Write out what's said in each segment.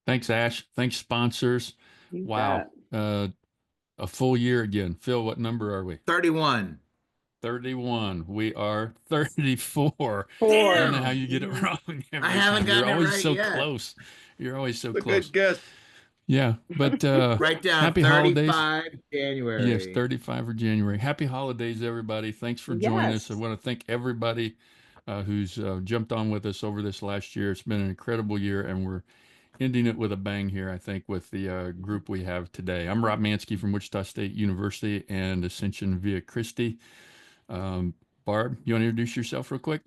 Thanks, Ash. Thanks, sponsors. You Wow. bet. A full year again. Phil, what number are we? 31. 31. We are 34. I don't know how Four. Damn. you get it Mhm. wrong I every haven't time. You're gotten it always right so yet. close. You're always so A close. good guess. Yeah, but Write down happy holidays. 35 Yes, January. 35 for January. Happy holidays, everybody. Thanks for joining us. I Yes. want to thank everybody who's jumped on with us over this last year. It's been an incredible year, and we're ending it with a bang here, I think, with the group we have today. I'm Rob Manske from Wichita State University and Ascension Via Christi. Barb, you want to introduce yourself real quick?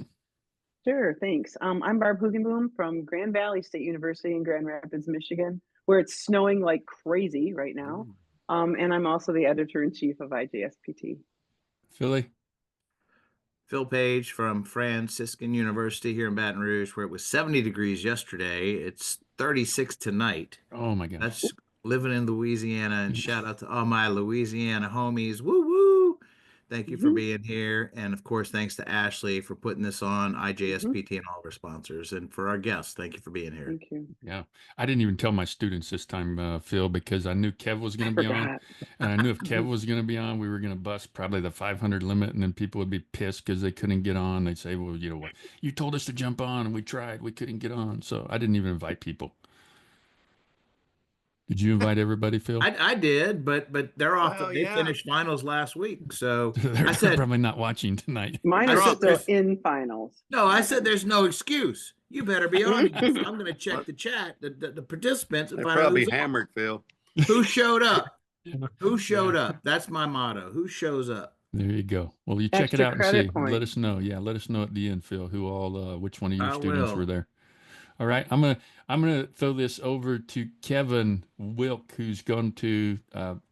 Sure. Thanks. I'm Barb Hoogenboom from Grand Valley State University in Grand Rapids, Michigan, where it's snowing like crazy right now. And I'm also the editor-in-chief of IJSPT. Philly? Phil Page from Franciscan University here in Baton Rouge, where it was 70 degrees yesterday. It's 36 tonight. Oh my gosh. That's living in Louisiana, and shout out to all my Louisiana homies. Woo woo! Thank you for being here. And of course, thanks to Ashley for putting this on, IJSPT and all of our sponsors. And for our guests, thank you for being here. Thank you. Yeah. I didn't even tell my students this time, Phil, because I knew Kev was going to be on. Forgot. And I knew if Kev was going to be on, we were going to bust probably the 500 limit. And then people would be pissed because they couldn't get on. They'd say, well, you know what? You told us to jump on and we tried. We couldn't get on. So I didn't even invite people. Did you invite everybody, Phil? I did, but they're off. Well, They yeah. finished finals last week, so They're I said probably not watching tonight. Mine They're are all- still there's- in finals. no. I said there's no excuse. You better be on. I'm going to check the chat, the participants, and They're find out probably who's on. hammered, Phil. Who showed up. Yeah. Who showed up? That's my motto. Who shows up? There you go. Well, you check it Extra out and credit see. point. Let us know. Yeah, let us know at the end, Phil, who all, which one of your I students will. were there. All right, I'm gonna throw this over to Kevin Wilk, who's going to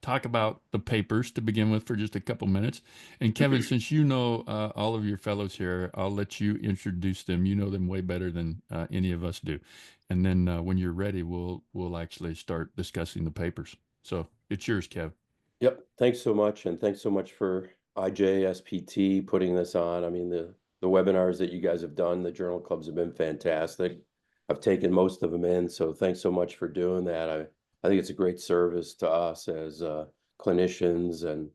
talk about the papers to begin with for just a couple minutes. And Kevin, since you know all of your fellows here, I'll let you introduce them. You know them way better than any of us do. And then when you're ready, we'll actually start discussing the papers. So it's yours, Kev. Yep. Thanks so much. And thanks so much for IJSPT putting this on. I mean, the webinars that you guys have done, the journal clubs have been fantastic. I've taken most of them in. So thanks so much for doing that. I think it's a great service to us as clinicians and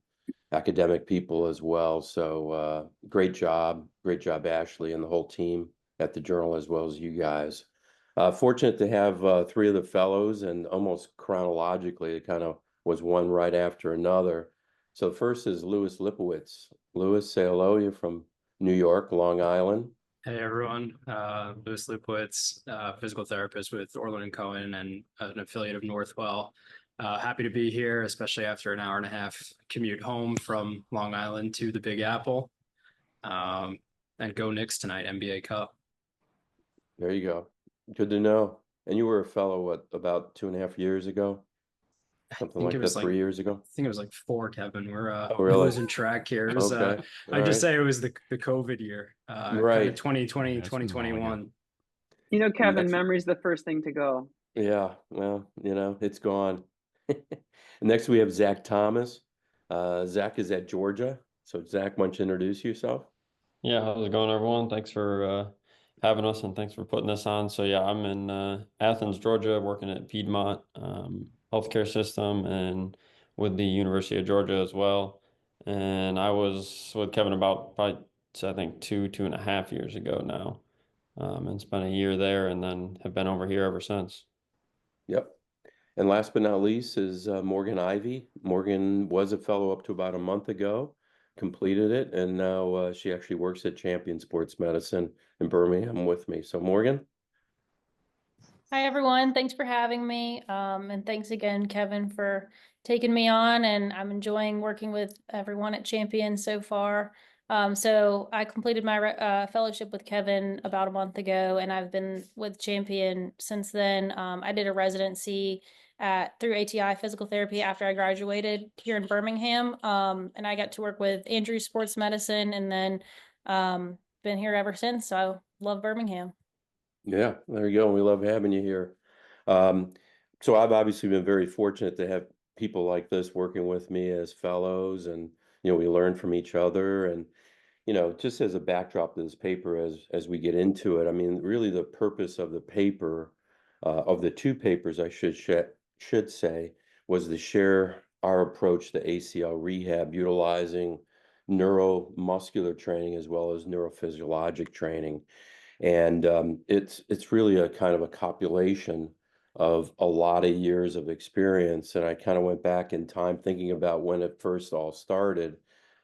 academic people as well. So great job, Ashley, and the whole team at the journal, as well as you guys. Fortunate to have three of the fellows, and almost chronologically, it kind of was one right after another. So first is Lupowitz. Louis, say hello. You're from New York, Long Island. Hey everyone, Louis Lupowitz, physical therapist with Orland & Cohen and an affiliate of Northwell. Happy to be here, especially after an hour and a half commute home from Long Island to the Big Apple. And go Knicks tonight, NBA Cup. There you go. Good to know. And you were a fellow, what, about 2.5 years ago? Something like that, 3 years ago? I think it was like 4, Kevin. We're really? losing track here. It was, Okay. I just say it was the COVID year, Right. kind of 2020, Yeah, it's been a while 2021. You know, Kevin, Next- memory's the first thing to go. Yeah, well, it's gone. Next, we have Zach Thomas. Zach is at Georgia. So Zach, why don't you introduce yourself? Yeah, how's it going, everyone? Thanks for having us, and thanks for putting this on. So yeah, I'm in Athens, Georgia, working at Piedmont healthcare system and with the University of Georgia as well. And I was with Kevin about probably, I think, 2.5 years ago now, and spent a year there, and then have been over here ever since. Yep. And last but not least is Morgan Ivey. Morgan was a fellow up to about a month ago, completed it, and now she actually works at Champion Sports Medicine in Birmingham with me. So Morgan? Hi, everyone. Thanks for having me. And thanks again, Kevin, for taking me on. And I'm enjoying working with everyone at Champion so far. So I completed my fellowship with Kevin about a month ago, and I've been with Champion since then. I did a residency through ATI Physical Therapy after I graduated here in Birmingham. And I got to work with Andrews Sports Medicine, and then been here ever since. So I love Birmingham. Yeah, there you go. We love having you here. So I've obviously been very fortunate to have people like this working with me as fellows, and we learn from each other. And just as a backdrop to this paper, as we get into it, I mean, really the purpose of the paper of the two papers, I should say, was to share our approach to ACL rehab, utilizing neuromuscular training as well as neurophysiologic training. And it's really a kind of a copulation of a lot of years of experience. And I kind of went back in time thinking about when it first all started.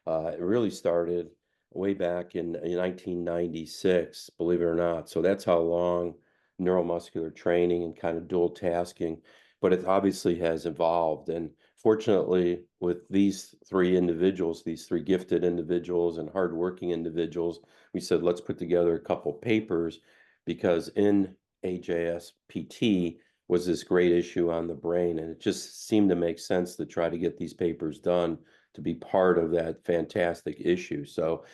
It really started way back in 1996, believe it or not. So that's how long neuromuscular training and kind of dual tasking, but it obviously has evolved. And fortunately, with these three individuals, these three gifted individuals and hardworking individuals, we said, let's put together a couple papers, because in IJSPT was this great issue on the brain. And it just seemed to make sense to try to get these papers done to be part of that fantastic issue. So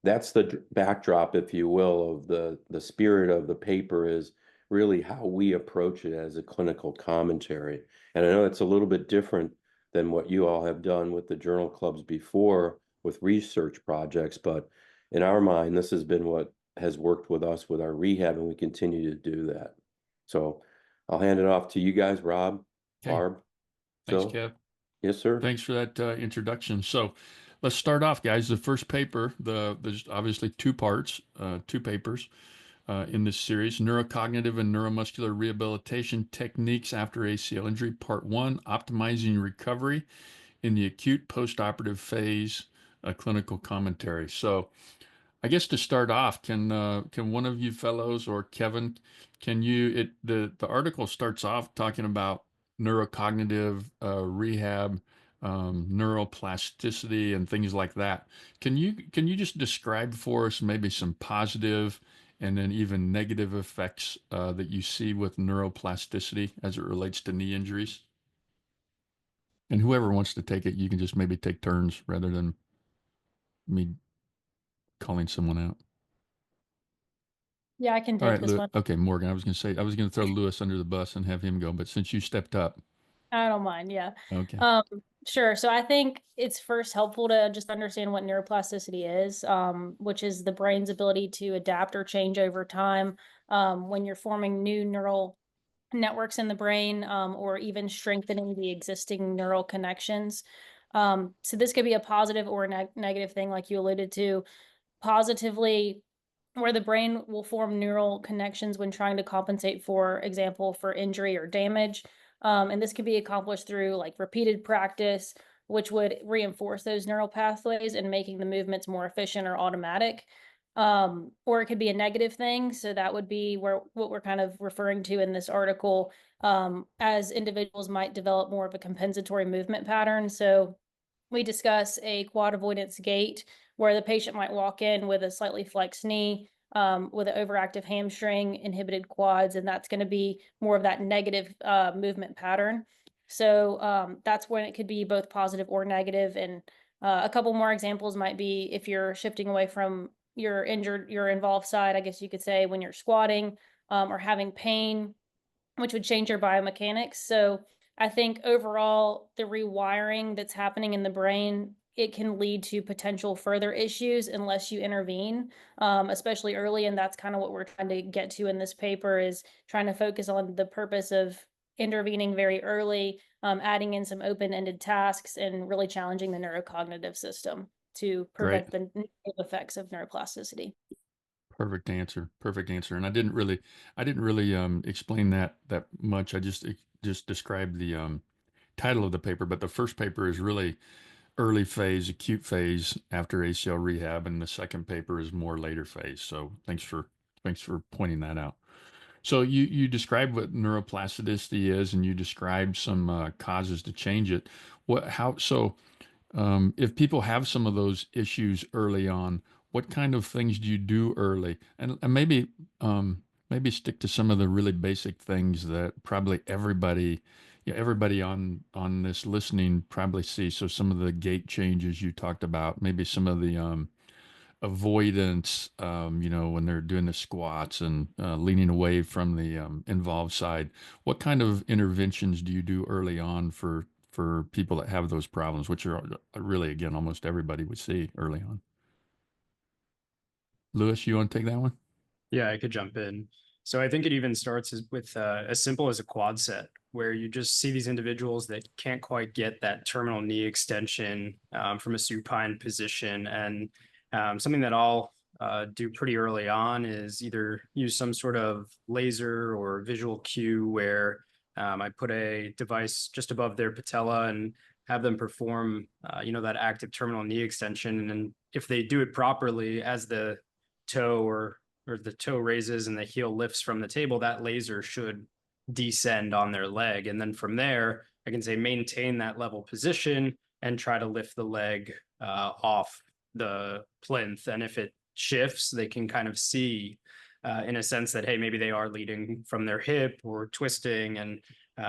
that's the backdrop, if you will, of the spirit of the paper, is really how we approach it as a clinical commentary. And I know it's a little bit different than what you all have done with the journal clubs before with research projects, but in our mind, this has been what has worked with us with our rehab, and we continue to do that. So I'll hand it off to you guys, Rob, Okay. Barb. Thanks, Phil. Kev. Yes, sir. Thanks for that introduction. So let's start off, guys. The first paper, there's obviously two parts, two papers in this series: Neurocognitive and Neuromuscular Rehabilitation Techniques After ACL Injury, Part 1, Optimizing Recovery in the Acute Postoperative Phase, a Clinical Commentary. So I guess to start off, can one of you fellows, or Kevin, the article starts off talking about neurocognitive rehab, neuroplasticity, and things like that. Can you just describe for us maybe some positive and then even negative effects that you see with neuroplasticity as it relates to knee injuries? And whoever wants to take it, you can just maybe take turns rather than me calling someone out. Yeah, I can All take right, this one. okay, Morgan. I was going to throw Lewis under the bus and have him go, but since you stepped up, I don't mind. Yeah. okay. Sure. So I think it's first helpful to just understand what neuroplasticity is, which is the brain's ability to adapt or change over time when you're forming new neural networks in the brain, or even strengthening the existing neural connections. So this could be a positive or a negative thing, like you alluded to. Positively, where the brain will form neural connections when trying to compensate, for example, for injury or damage. And this can be accomplished through like repeated practice, which would reinforce those neural pathways and making the movements more efficient or automatic. Or it could be a negative thing. So that would be what we're kind of referring to in this article, as individuals might develop more of a compensatory movement pattern. So we discuss a quad avoidance gait, where the patient might walk in with a slightly flexed knee, with an overactive hamstring, inhibited quads, and that's going to be more of that negative movement pattern. So that's when it could be both positive or negative. And a couple more examples might be if you're shifting away from your involved side, I guess you could say, when you're squatting, or having pain, which would change your biomechanics. So I think overall, the rewiring that's happening in the brain, it can lead to potential further issues unless you intervene, especially early. And that's kind of what we're trying to get to in this paper, is trying to focus on the purpose of intervening very early, adding in some open-ended tasks, and really challenging the neurocognitive system to prevent the negative effects of neuroplasticity. Perfect answer. Perfect answer. And I didn't really explain that much. I just described the title of the paper, but the first paper is really early phase, acute phase after ACL rehab, and the second paper is more later phase. So thanks for pointing that out. So you described what neuroplasticity is, and you described some causes to change it. If people have some of those issues early on, what kind of things do you do early? And maybe stick to some of the really basic things that probably everybody on this listening probably sees. So some of the gait changes you talked about, maybe some of the avoidance, when they're doing the squats and leaning away from the involved side. What kind of interventions do you do early on for people that have those problems, which are really, again, almost everybody would see early on? Lewis, you want to take that one? Yeah, I could jump in. So I think it even starts with as simple as a quad set, where you just see these individuals that can't quite get that terminal knee extension from a supine position. And something that I'll do pretty early on is either use some sort of laser or visual cue where I put a device just above their patella and have them perform, that active terminal knee extension. And if they do it properly, as the toe or the toe raises and the heel lifts from the table, that laser should descend on their leg. And then from there, I can say maintain that level position and try to lift the leg off the plinth. And if it shifts, they can kind of see in a sense that, hey, maybe they are leading from their hip or twisting and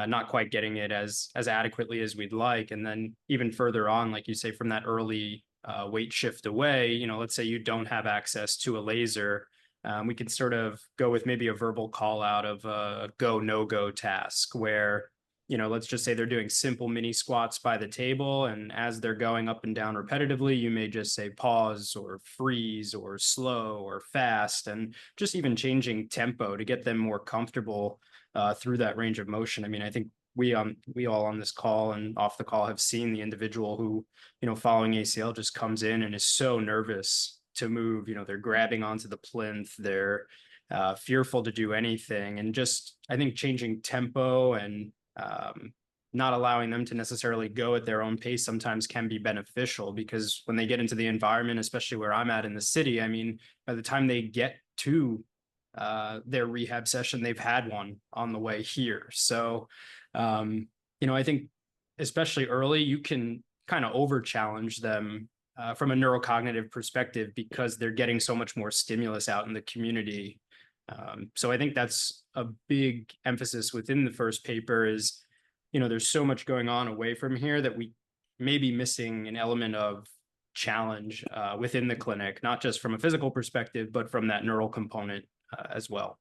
not quite getting it as adequately as we'd like. And then even further on, like you say, from that early weight shift away, let's say you don't have access to a laser, we could sort of go with maybe a verbal call out of a go, no go task where, let's just say they're doing simple mini squats by the table. And as they're going up and down repetitively, you may just say pause or freeze or slow or fast, and just even changing tempo to get them more comfortable through that range of motion. I mean, I think we all on this call and off the call have seen the individual who, following ACL just comes in and is so nervous to move. They're grabbing onto the plinth, they're fearful to do anything. And just, I think, changing tempo and not allowing them to necessarily go at their own pace sometimes can be beneficial, because when they get into the environment, especially where I'm at in the city, I mean, by the time they get to their rehab session, they've had one on the way here. So, I think especially early, you can kind of over challenge them from a neurocognitive perspective, because they're getting so much more stimulus out in the community. So I think that's a big emphasis within the first paper is, there's so much going on away from here that we may be missing an element of challenge within the clinic, not just from a physical perspective, but from that neural component as well.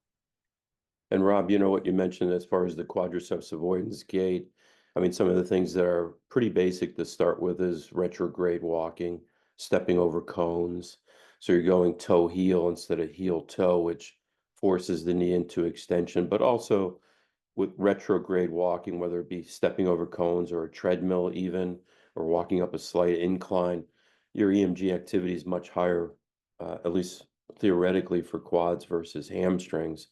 And Rob, what you mentioned as far as the quadriceps avoidance gait, I mean, some of the things that are pretty basic to start with is retrograde walking, stepping over cones. So you're going toe heel instead of heel toe, which forces the knee into extension, but also with retrograde walking, whether it be stepping over cones or a treadmill even, or walking up a slight incline, your EMG activity is much higher, at least theoretically, for quads versus hamstrings.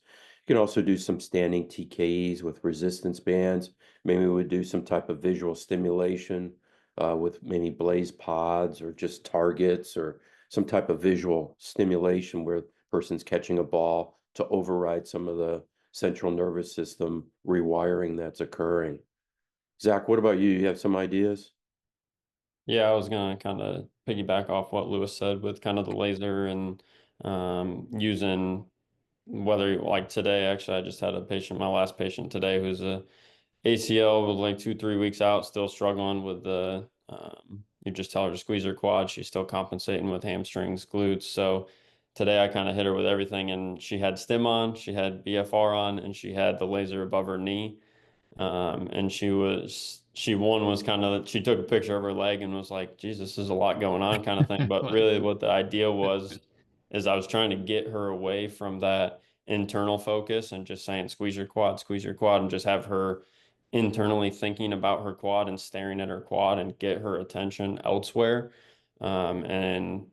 You can also do some standing TKEs with resistance bands. Maybe we would do some type of visual stimulation with maybe blaze pods or just targets, or some type of visual stimulation where the person's catching a ball to override some of the central nervous system rewiring that's occurring. Zach, what about you? You have some ideas? Yeah, I was going to kind of piggyback off what Lewis said with kind of the laser and using, whether like today, actually, I just had a patient, my last patient today, who's a ACL was like 2-3 weeks out, still struggling with the, you just tell her to squeeze her quad. She's still compensating with hamstrings, glutes. So today I kind of hit her with everything, and she had stim on, she had BFR on, and she had the laser above her knee. And she took a picture of her leg and was like, Jesus, there's a lot going on kind of thing. But really what the idea was, is I was trying to get her away from that internal focus and just saying, squeeze your quad, and just have her internally thinking about her quad and staring at her quad and get her attention elsewhere. And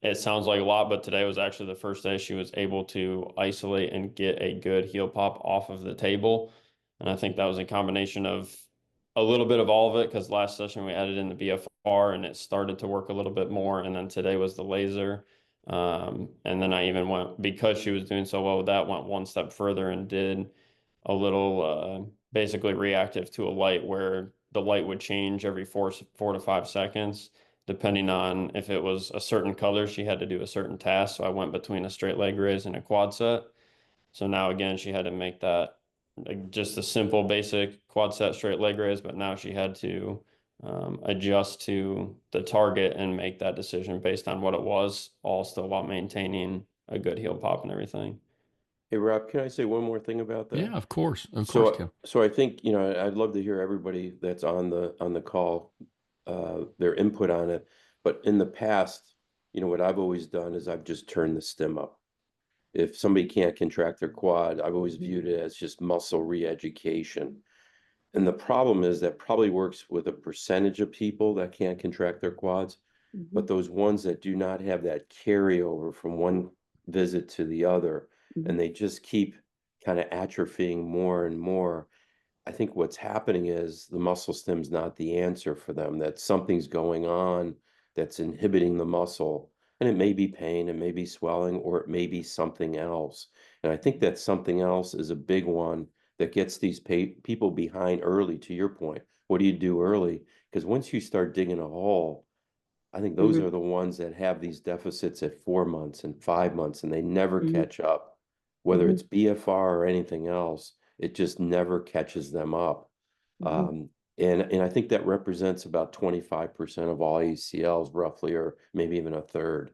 it sounds like a lot, but today was actually the first day she was able to isolate and get a good heel pop off of the table. And I think that was a combination of a little bit of all of it, because last session we added in the BFR and it started to work a little bit more. And then today was the laser. And then I even went, because she was doing so well with that, went one step further and did a little basically reactive to a light, where the light would change every 4 to 5 seconds, depending on if it was a certain color, she had to do a certain task. So I went between a straight leg raise and a quad set. So now again, she had to make that just a simple basic quad set straight leg raise, but now she had to adjust to the target and make that decision based on what it was, all still while maintaining a good heel pop and everything. Hey, Rob, can I say one more thing about that? Yeah, of course, So, so I think, I'd love to hear everybody that's on the call, their input on it. But in the past, what I've always done is I've just turned the stim up. if somebody can't contract their quad, I've always viewed it as just muscle re-education. And the problem is that probably works with a percentage of people that can't contract their quads, but those ones that do not have that carryover from one visit to the other, and they just keep kind of atrophying more and more. I think what's happening is the muscle stim's not the answer for them, that something's going on that's inhibiting the muscle. And it may be pain, it may be swelling, or it may be something else. And I think that something else is a big one that gets these people behind early, to your point. What do you do early? Because once you start digging a hole, I think those are the ones that have these deficits at 4 months and 5 months, and they never catch up, whether it's BFR or anything else. It just never catches them up. And I think that represents about 25% of all ACLs, roughly, or maybe even a third.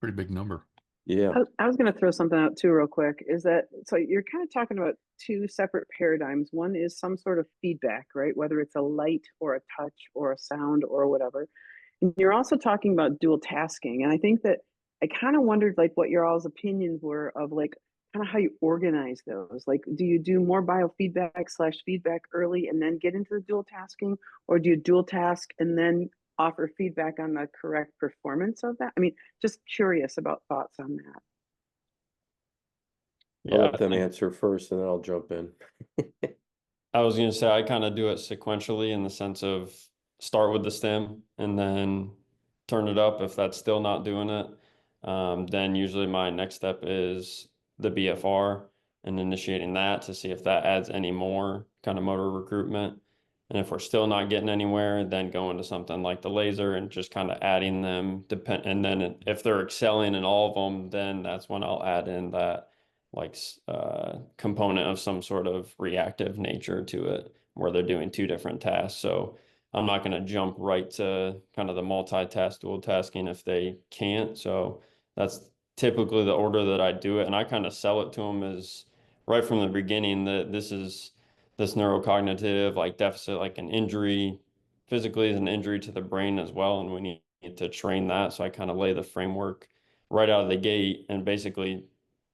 Pretty big number. Yeah. I was going to throw something out too real quick, is that, so you're kind of talking about two separate paradigms. One is some sort of feedback, right? Whether it's a light or a touch or a sound or whatever. And you're also talking about dual tasking. And I think that I kind of wondered like what your all's opinions were of like kind of how you organize those. Like, do you do more biofeedback / feedback early and then get into the dual tasking? Or do you dual task and then offer feedback on the correct performance of that? I mean, just curious about thoughts on that. I'll let them answer first and then I'll jump in. I was going to say, I kind of do it sequentially in the sense of start with the stem and then turn it up. If that's still not doing it, then usually my next step is the BFR and initiating that to see if that adds any more kind of motor recruitment. And if we're still not getting anywhere, then go into something like the laser and just kind of adding them. And then if they're excelling in all of them, then that's when I'll add in that like component of some sort of reactive nature to it where they're doing two different tasks. So I'm not going to jump right to kind of the multitask dual tasking if they can't. So that's typically the order that I do it. And I kind of sell it to them as right from the beginning that this neurocognitive like deficit, like an injury physically is an injury to the brain as well. And we need to train that. So I kind of lay the framework right out of the gate and basically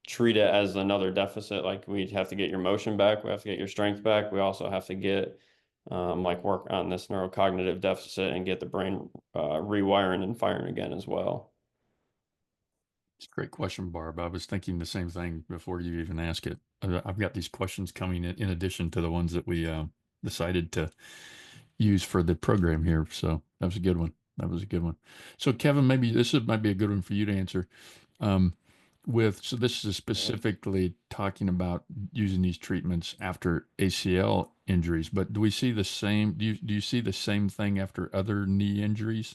treat it as another deficit. Like we have to get your motion back. We have to get your strength back. We also have to get like work on this neurocognitive deficit and get the brain rewiring and firing again as well. It's a great question, Barb. I was thinking the same thing before you even ask it. I've got these questions coming in addition to the ones that we decided to use for the program here. So that was a good one. That was a good one. So Kevin, maybe might be a good one for you to answer. So this is specifically talking about using these treatments after ACL injuries, but do we see the same, do you see the same thing after other knee injuries?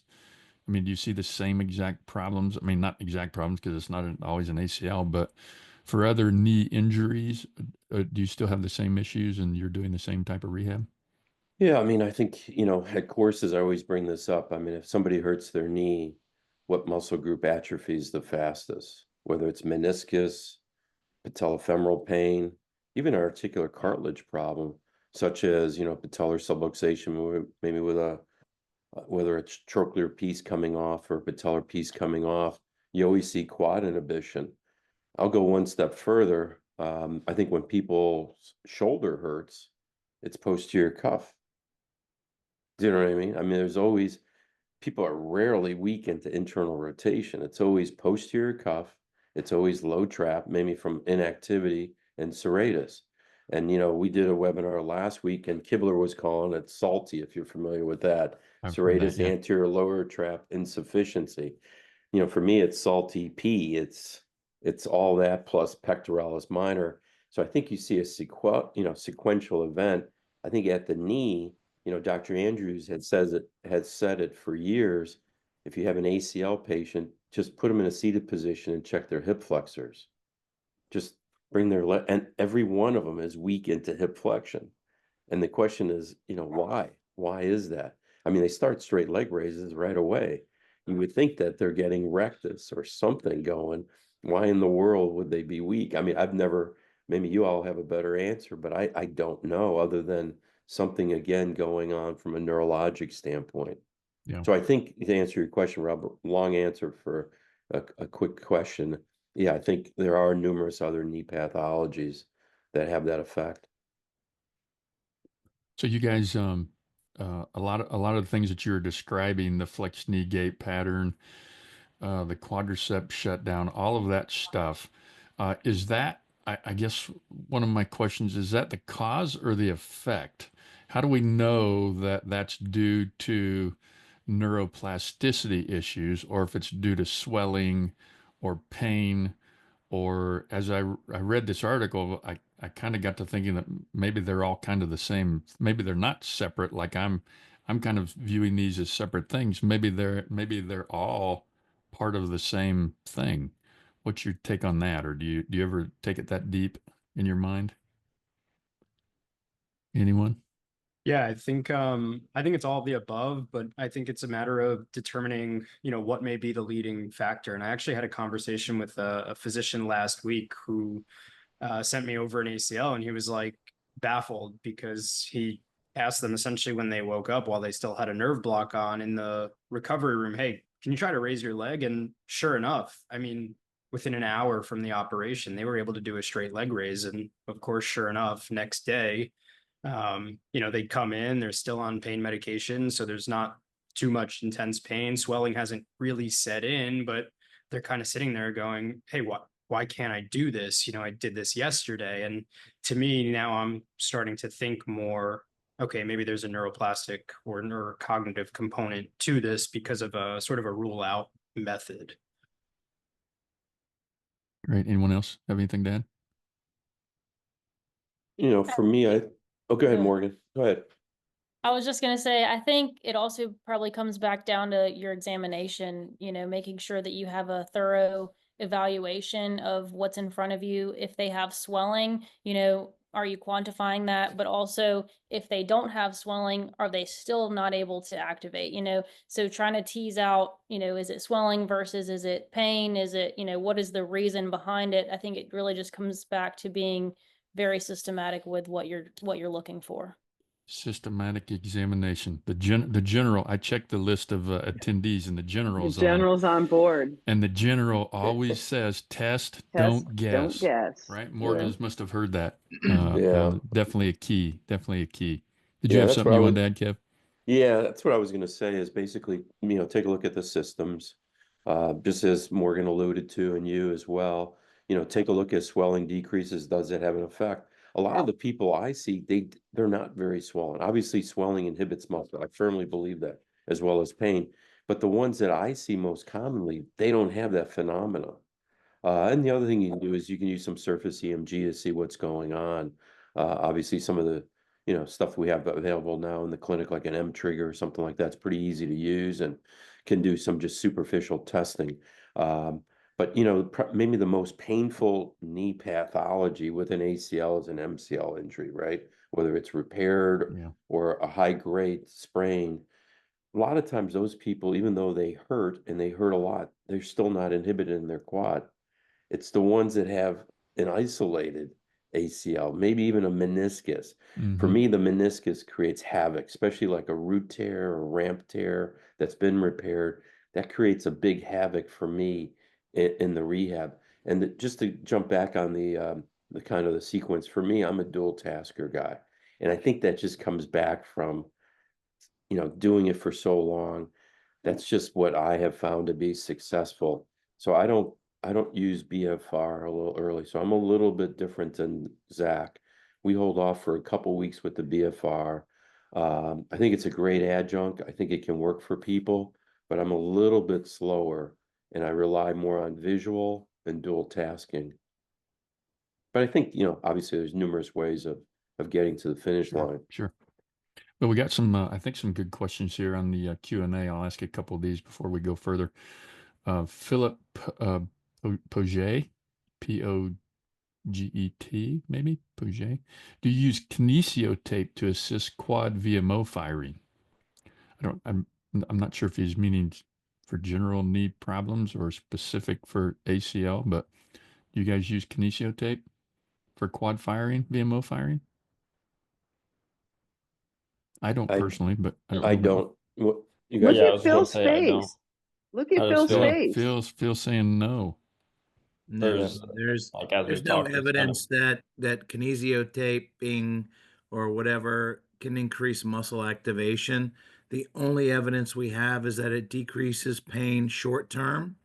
I mean, do you see the same exact problems? I mean, not exact problems because it's not always an ACL, but for other knee injuries, do you still have the same issues and you're doing the same type of rehab? Yeah, I mean, I think, at courses, I always bring this up. I mean, if somebody hurts their knee, what muscle group atrophies the fastest? Whether it's meniscus, patellofemoral pain, even an articular cartilage problem, such as, patellar subluxation, maybe with whether it's trochlear piece coming off or patellar piece coming off, you always see quad inhibition. I'll go one step further. I think when people's shoulder hurts, it's posterior cuff. Do you know what I mean? I mean, people are rarely weak into internal rotation. It's always posterior cuff. It's always low trap, maybe from inactivity and serratus. And, we did a webinar last week and Kibler was calling it salty, if you're familiar with that. Serratus anterior lower trap insufficiency. For me, it's salty P. It's all that plus pectoralis minor. So I think you see a sequential event. I think at the knee, Dr. Andrews had said it for years. If you have an ACL patient, just put them in a seated position and check their hip flexors. Just bring and every one of them is weak into hip flexion. And the question is, why? Why is that? I mean, they start straight leg raises right away. You would think that they're getting rectus or something going. Why in the world would they be weak? I mean, maybe you all have a better answer, but I don't know, other than something again going on from a neurologic standpoint. Yeah. So I think to answer your question, Rob, long answer for a quick question. yeah, I think there are numerous other knee pathologies that have that effect. So you guys, a lot of the things that you're describing, the flex knee gait pattern, the quadricep shutdown, all of that stuff, is that, I guess one of my questions, is that the cause or the effect? How do we know that that's due to neuroplasticity issues, or if it's due to swelling or pain? Or as I read this article, I kind of got to thinking that maybe they're all kind of the same. Maybe they're not separate. Like I'm kind of viewing these as separate things. Maybe they're all part of the same thing. What's your take on that? Or do you ever take it that deep in your mind? Anyone? Yeah, I think it's all of the above, but I think it's a matter of determining, what may be the leading factor. And I actually had a conversation with a physician last week who sent me over an ACL, and he was like baffled because he asked them essentially when they woke up while they still had a nerve block on in the recovery room, hey, can you try to raise your leg? And sure enough, I mean, within an hour from the operation, they were able to do a straight leg raise. And of course, sure enough, next day, they'd come in, they're still on pain medication. So there's not too much intense pain. Swelling hasn't really set in, but they're kind of sitting there going, hey, why can't I do this? I did this yesterday. And to me, now I'm starting to think more, okay, maybe there's a neuroplastic or neurocognitive component to this because of a sort of a rule out method. Great. Anyone else have anything to add? For me, oh, go ahead, Morgan. Go ahead. I was just going to say, I think it also probably comes back down to your examination, making sure that you have a thorough evaluation of what's in front of you. If they have swelling, are you quantifying that? But also, if they don't have swelling, are they still not able to activate? So trying to tease out, is it swelling versus is it pain? Is it, what is the reason behind it? I think it really just comes back to being very systematic with what you're looking for. Systematic examination. The general, I checked the list of attendees, and the general's on board. And the general always says, test, don't guess. Don't guess. Right? Morgans must have heard that. Yeah. Definitely a key. Definitely a key. Did you Yeah, have that's something what you I wanted to add, Kev? Yeah, that's what I was going to say is basically, take a look at the systems, just as Morgan alluded to, and you as well. Take a look at swelling decreases. Does it have an effect? A lot of the people I see, they're not very swollen. Obviously, swelling inhibits muscle. I firmly believe that, as well as pain. But the ones that I see most commonly, they don't have that phenomena. And the other thing you can do is you can use some surface EMG to see what's going on. Obviously, some of the stuff we have available now in the clinic, like an M trigger or something like that's pretty easy to use and can do some just superficial testing. But maybe the most painful knee pathology with an ACL is an MCL injury, right? Whether it's repaired or a high grade sprain. A lot of times those people, even though they hurt and they hurt a lot, they're still not inhibited in their quad. It's the ones that have an isolated ACL, maybe even a meniscus. For me, the meniscus creates havoc, especially like a root tear or ramp tear that's been repaired. That creates a big havoc for me in the rehab. And just to jump back on the kind of the sequence, for me, I'm a dual tasker guy. And I think that just comes back from, doing it for so long. That's just what I have found to be successful. So I don't use BFR a little early. So I'm a little bit different than Zach. We hold off for a couple weeks with the BFR. I think it's a great adjunct. I think it can work for people, but I'm a little bit slower and I rely more on visual and dual tasking. But I think, obviously there's numerous ways of getting to the finish line. Sure. Well, we got some, I think some good questions here on the Q&A. I'll ask a couple of these before we go further. Philip Poget, P-O-G-E-T, maybe, Poget. Do you use kinesiotape to assist quad VMO firing? I'm not sure if he's meaning for general knee problems or specific for ACL, but do you guys use kinesiotape for quad firing, VMO firing? I don't personally, but I don't. What you guys? Look Yeah, I at was gonna Phil's say I don't. face. Look at How does Phil's Phil? face. Phil's saying no. No, There's like as we there's no talked, it's kind of- evidence that kinesiotaping or whatever can increase muscle activation. The only evidence we have is that it decreases pain short term,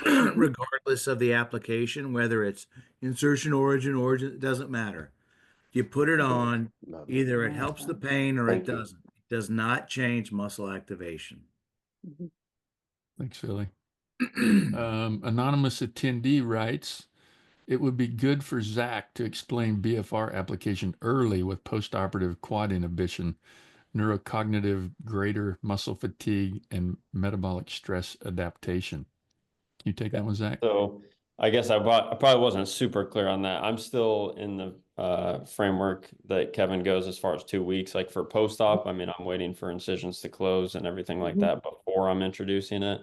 regardless of the application, whether it's insertion, origin, it doesn't matter. You put it on, either it helps the pain or it doesn't. It does not change muscle activation. Thanks, Philly. Anonymous attendee writes, it would be good for Zach to explain BFR application early with postoperative quad inhibition, neurocognitive greater muscle fatigue, and metabolic stress adaptation. Can you take that one, Zach? So I guess I probably wasn't super clear on that. I'm still in the framework that Kevin goes as far as 2 weeks. Like for post-op, I mean, I'm waiting for incisions to close and everything like that before I'm introducing it.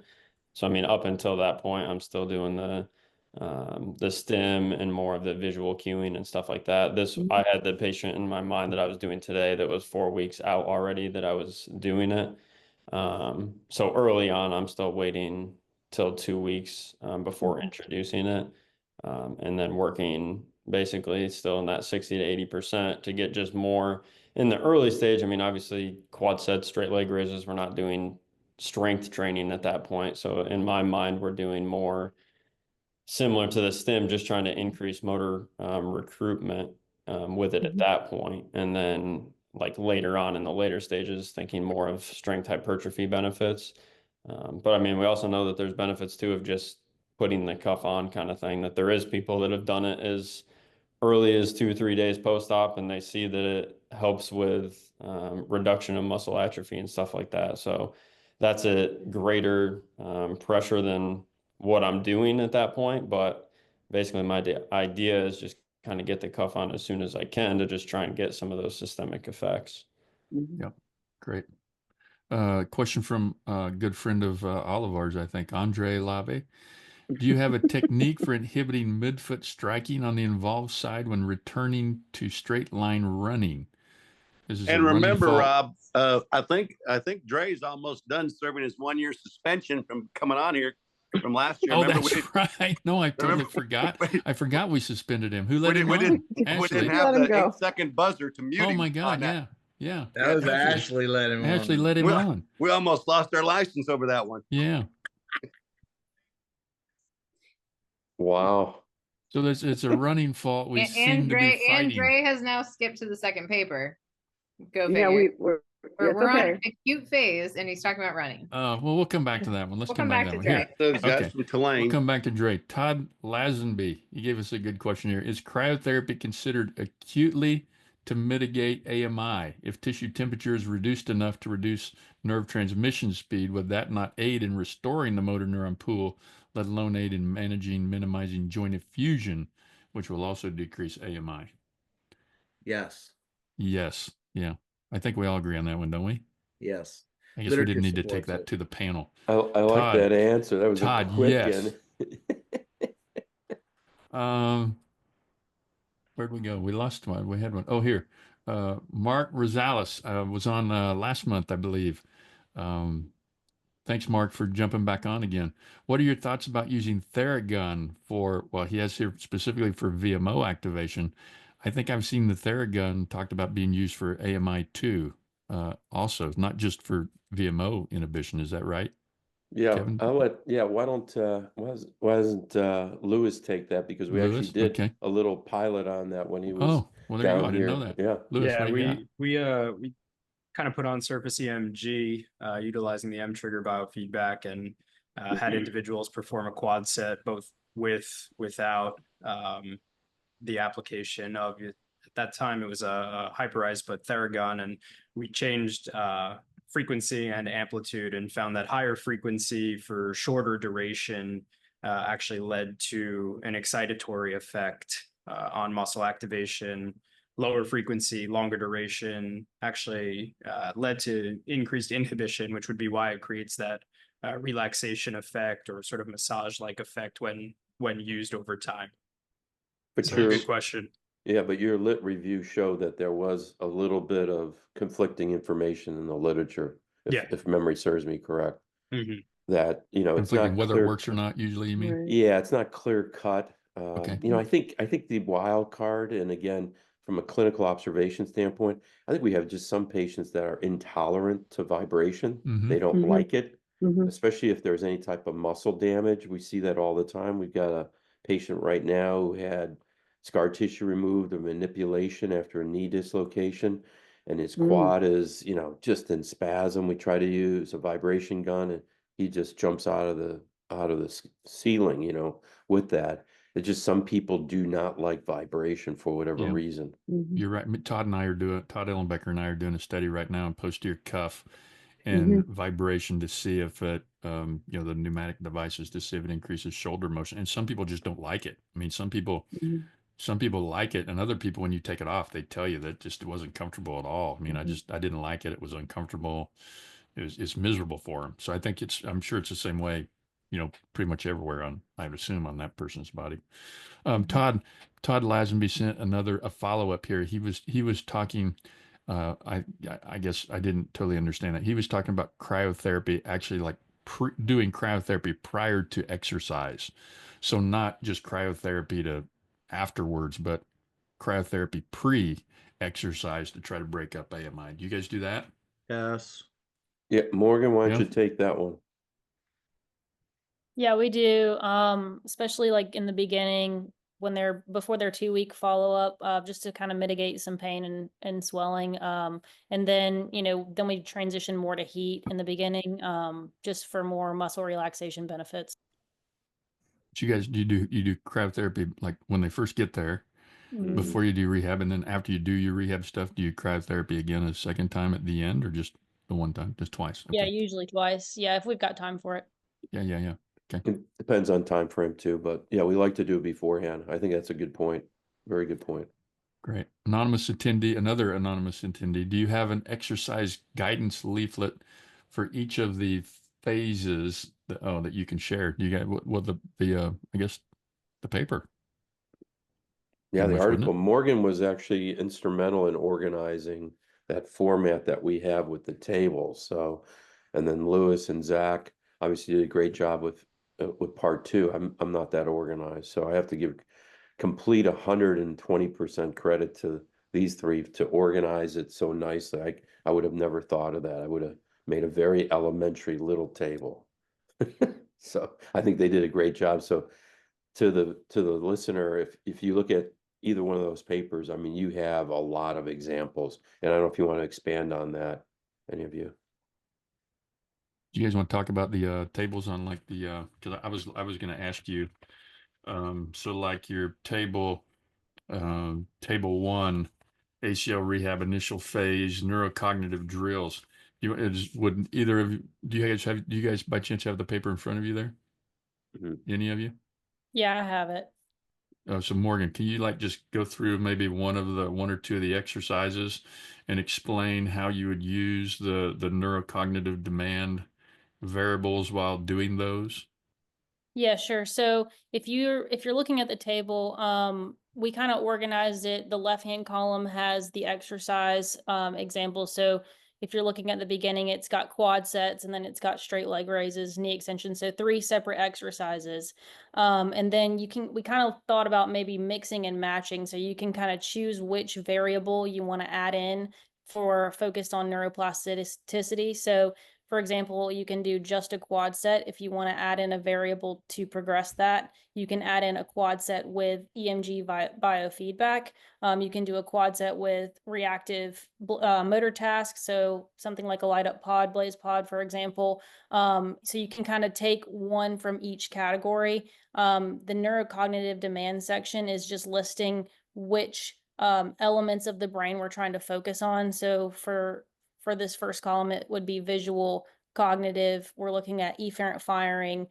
So, I mean, up until that point, I'm still doing the stim and more of the visual cueing and stuff like that. I had the patient in my mind that I was doing today that was 4 weeks out already that I was doing it. So early on, I'm still waiting till 2 weeks before introducing it. And then working basically still in that 60 to 80% to get just more in the early stage. I mean, obviously quad sets, straight leg raises, we're not doing strength training at that point. So in my mind, we're doing more similar to the stim, just trying to increase motor recruitment with it at that point. And then like later on in the later stages, thinking more of strength hypertrophy benefits. But I mean, we also know that there's benefits too of just putting the cuff on kind of thing, that there is people that have done it as early as 2 or 3 days post-op and they see that it helps with reduction of muscle atrophy and stuff like that. So that's a greater pressure than what I'm doing at that point. But basically my idea is just kind of get the cuff on as soon as I can to just try and get some of those systemic effects. Yep. Great. Question from a good friend of all of ours, I think, Andre Lave. Do you have a technique for inhibiting midfoot striking on the involved side when returning to straight line running? And remember, Rob, I think Dre's almost done serving his 1 year suspension from coming on here from last year. Oh, remember that's right. No, I totally forgot. I forgot we suspended him. Who let him on? We didn't have the 8-second buzzer to mute him. Oh my God! Yeah. That was Ashley let him on. Ashley let him on. We almost lost our license over that one. Yeah. Wow. So it's a running fault. We seem to be fighting. And Dre has now skipped to the second paper. Go figure. Yeah, we're on an acute phase, and he's talking about running. Well, we'll come back to that one. Let's come back to Dre. Okay. We'll come back to Dre. Todd Lazenby, he gave us a good question here. Is cryotherapy considered acutely to mitigate AMI? If tissue temperature is reduced enough to reduce nerve transmission speed, would that not aid in restoring the motor neuron pool, let alone aid in minimizing joint effusion, which will also decrease AMI? Yes. Yes. Yeah. I think we all agree on that one, don't we? Yes. I guess we didn't need to take that to the panel. I like that answer. That was Todd, a quick yes. Where'd we go? We lost one. We had one. Oh, here. Mark Rosales was on last month, I believe. Thanks, Mark, for jumping back on again. What are your thoughts about using Theragun for, well, he has here specifically for VMO activation. I think I've seen the Theragun talked about being used for AMI too, also, not just for VMO inhibition. Is that right? Yeah, Kevin? why doesn't Lewis take that? Because we actually did a little pilot on that when he was well, there you go. I didn't know that. Yeah. Lewis, we kind of put on surface EMG, utilizing the M trigger biofeedback, and had individuals perform a quad set both without the application of, at that time it was a hyperized but Theragun, and we changed frequency and amplitude and found that higher frequency for shorter duration actually led to an excitatory effect on muscle activation. Lower frequency, longer duration actually led to increased inhibition, which would be why it creates that relaxation effect or sort of massage-like effect when used over time. But good question. Yeah, but your lit review showed that there was a little bit of conflicting information in the literature, if memory serves me correct. Mm-hmm. that, you know, it's Conflicting not whether it clear. works or not, usually, you mean? Right. Yeah, it's not clear cut. Okay. You know, I think the wild card, and again, from a clinical observation standpoint, I think we have just some patients that are intolerant to vibration. Mm-hmm. They don't Mhm. like it, Mhm. especially if there's any type of muscle damage. We see that all the time. We've got a patient right now who had scar tissue removed or manipulation after a knee dislocation, and his quad is, you know, just in spasm. We try to use a vibration gun, and he just jumps out of the ceiling, you know, with that. It's just some people do not like vibration for whatever Yeah. reason. Mhm. You're right. Todd Ellenbecker and I are doing a study right now on posterior cuff Mm-hmm. and vibration to see if it, you know, the pneumatic devices to see if it increases shoulder motion. And some people just don't like it. I mean, some people like it, and other people, when you take it off, they tell you that just it wasn't comfortable at all. I mean, I didn't like it. It was uncomfortable. It's miserable for them. So I think I'm sure it's the same way, you know, pretty much everywhere I would assume on that person's body. Todd Lazenby sent a follow-up here. He was talking, I guess I didn't totally understand that. He was talking about cryotherapy, actually like doing cryotherapy prior to exercise. So not just cryotherapy to afterwards, but cryotherapy pre-exercise to try to break up AMI. Do you guys do that? Yes. Yeah, Morgan, why don't Yeah. you take that one? Yeah, we do. Especially like in the beginning when before their 2-week follow-up, just to kind of mitigate some pain and swelling. And then, you know, then we transition more to heat in the beginning, just for more muscle relaxation benefits. So you guys, you do cryotherapy like when they first get there, before you do rehab, and then after you do your rehab stuff, do you cryotherapy again a second time at the end, or just the one time, just twice? Yeah, Okay. usually twice. Yeah, if we've got time for it. Yeah. Okay. It depends on time frame too, but yeah, we like to do it beforehand. I think that's a good point. Very good point. Great. Another anonymous attendee. Do you have an exercise guidance leaflet for each of the phases that you can share? Do you got what the I guess the paper? Yeah, Pretty the much, wouldn't article, it? Morgan was actually instrumental in organizing that format that we have with the tables. So, and then Lewis and Zach obviously did a great job with part two. I'm not that organized, so I have to give complete 120% credit to these three to organize it so nicely. I would have never thought of that. I would have made a very elementary little table. So I think they did a great job. So to the listener, if you look at either one of those papers, I mean, you have a lot of examples, and I don't know if you want to expand on that, any of you. Do you guys want to talk about the tables on like the because I was going to ask you, so like your table table 1, ACL rehab initial phase, neurocognitive drills. Would either of you, do you guys by chance have the paper in front of you there? Any of you? Yeah, I have it. So Morgan, can you like just go through maybe one or two of the exercises and explain how you would use the neurocognitive demand variables while doing those? Yeah, sure. So if you're looking at the table, we kind of organized it. The left-hand column has the exercise examples. So if you're looking at the beginning, it's got quad sets, and then it's got straight leg raises, knee extensions. So 3 separate exercises. And then we kind of thought about maybe mixing and matching. So you can kind of choose which variable you want to add in for focused on neuroplasticity. So for example, you can do just a quad set. If you want to add in a variable to progress that, you can add in a quad set with EMG biofeedback. You can do a quad set with reactive motor tasks. So something like a light up pod, blaze pod, for example. So you can kind of take one from each category. The neurocognitive demand section is just listing which elements of the brain we're trying to focus on. So for this first column, it would be visual, cognitive. We're looking at efferent firing,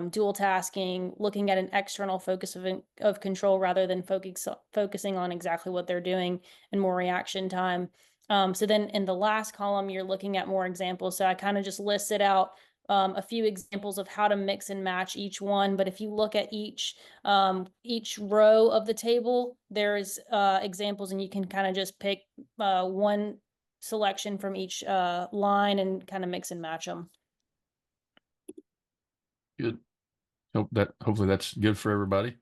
dual tasking, looking at an external focus of control rather than focusing on exactly what they're doing and more reaction time. So then in the last column, you're looking at more examples. So I kind of just listed out a few examples of how to mix and match each one. But if you look at each row of the table, there's examples, and you can kind of just pick one selection from each line and kind of mix and match them. Good. Hopefully that's good for everybody.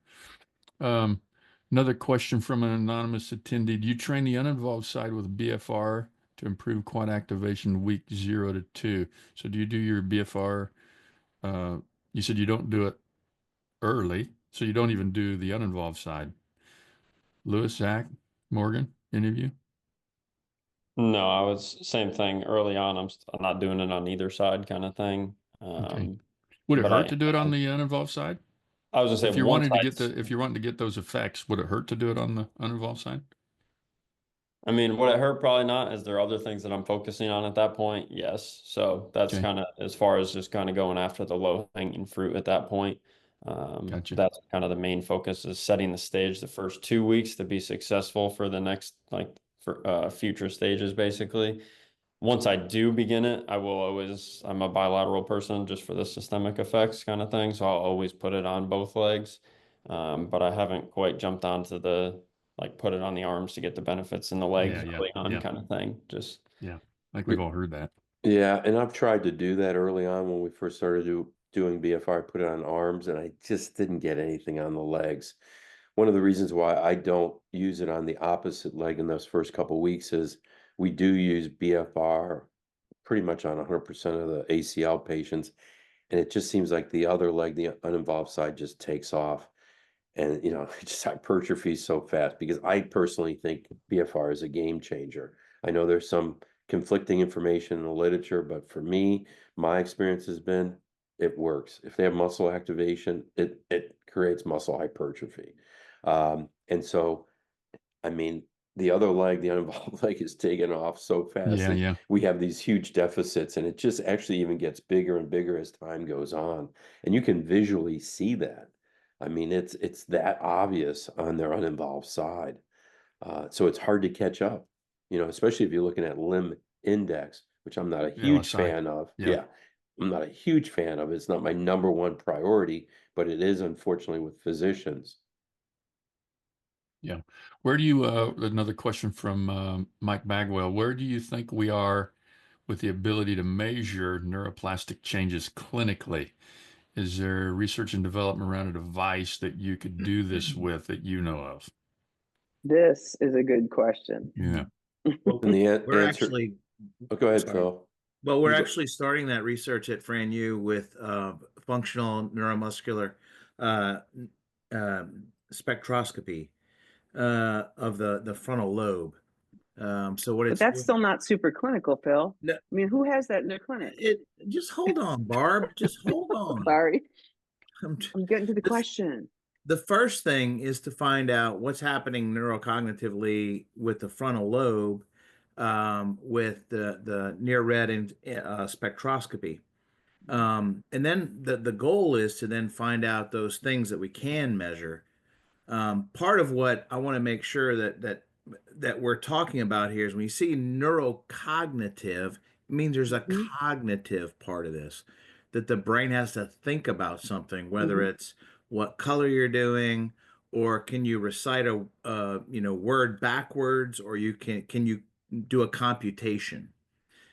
Another question from an anonymous attendee. Do you train the uninvolved side with BFR to improve quad activation week 0 to 2? So do you do your BFR? You said you don't do it early, so you don't even do the uninvolved side. Lewis, Zach, Morgan, any of you? No, I was same thing early on. I'm not doing it on either side kind of thing. Okay. Would it but hurt to do it on the uninvolved side? I was gonna say If you're wanting to get those effects, would it hurt to do it on the uninvolved side? I mean, would it hurt? Probably not. Is there other things that I'm focusing on at that point? Yes. So that's Okay. kind of as far as just kind of going after the low hanging fruit at that point. Gotcha. That's kind of the main focus, is setting the stage the first 2 weeks to be successful for the next, like, for future stages, basically. Once I do begin it, I'm a bilateral person just for the systemic effects kind of thing. So I'll always put it on both legs. But I haven't quite jumped onto put it on the arms to get the benefits in the legs early on kind of thing. Just, yeah. Like we've all heard that. Yeah. And I've tried to do that early on when we first started doing BFR. I put it on arms and I just didn't get anything on the legs. One of the reasons why I don't use it on the opposite leg in those first couple of weeks is we do use BFR pretty much on 100% of the ACL patients. And it just seems like the other leg, the uninvolved side, just takes off. And, it just hypertrophies so fast, because I personally think BFR is a game changer. I know there's some conflicting information in the literature, but for me, my experience has been it works. If they have muscle activation, it creates muscle hypertrophy. And so, I mean, the other leg, the uninvolved leg, is taking off so fast. Yeah. We have these huge deficits, and it just actually even gets bigger and bigger as time goes on. And you can visually see that. I mean, it's that obvious on their uninvolved side. So it's hard to catch up, especially if you're looking at limb index, which I'm not a huge LSI. fan of. Yeah. I'm not a huge fan of. It's not my number one priority, but it is, unfortunately, with physicians. Yeah. Where do you, another question from Mike Bagwell, where do you think we are with the ability to measure neuroplastic changes clinically? Is there research and development around a device that you could do this with that you know of? This is a good question. Yeah. Well, And the we're answer. actually, Oh, go ahead, sorry. Phil. Well, we're You go- actually starting that research at Fran U with functional neuromuscular spectroscopy of the frontal lobe. So what But it's that's still not super clinical, Phil. No. I mean, who has that in their clinic? Just hold on, Barb. Just hold on. Sorry. I'm getting to the question. The first thing is to find out what's happening neurocognitively with the frontal lobe, with the near red and spectroscopy. And then the goal is to then find out those things that we can measure. Part of what I want to make sure that we're talking about here is when you see neurocognitive, it means there's a cognitive part of this, that the brain has to think about something, whether it's what color you're doing, or can you recite a word backwards, or can you do a computation.